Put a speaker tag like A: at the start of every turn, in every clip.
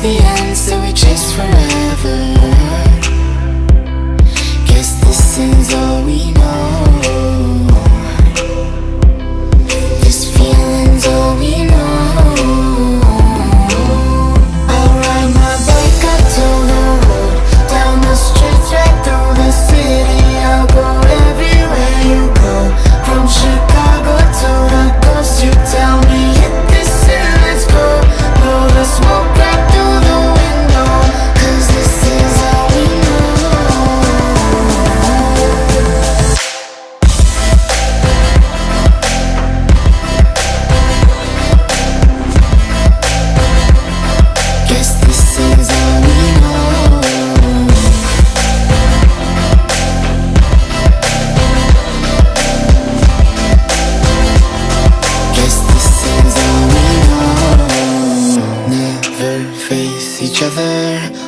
A: the ends that we chased forever. Guess this is all we know. This feeling's all we know. I'll ride my bike up to the road, down the streets, right through the city. I'll go everywhere you go, from Chicago to the coast. You tell me hit this and let's go. Blow the smoke right through the window, 'cause this is all we know. Guess this is all we know. Guess this is all we know. Never face each other,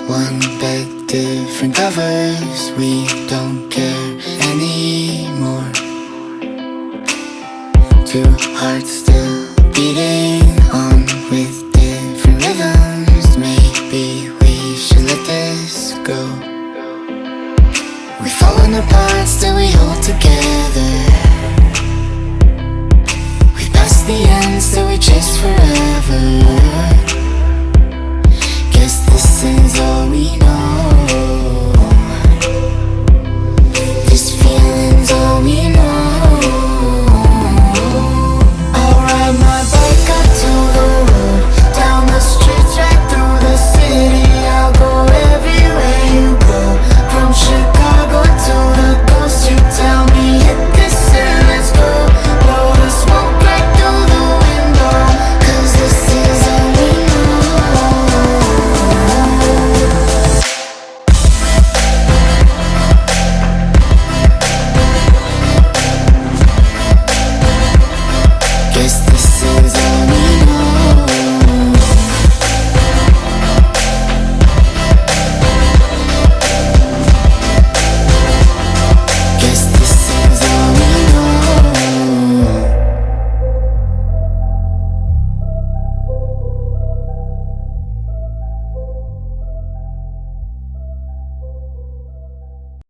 A: one bed, different covers. We don't care anymore. Two hearts still beating on with different rhythms. Maybe we should let this go. We've fallen apart, still we hold together. We've passed the ends that we chased forever. Guess this is all we know.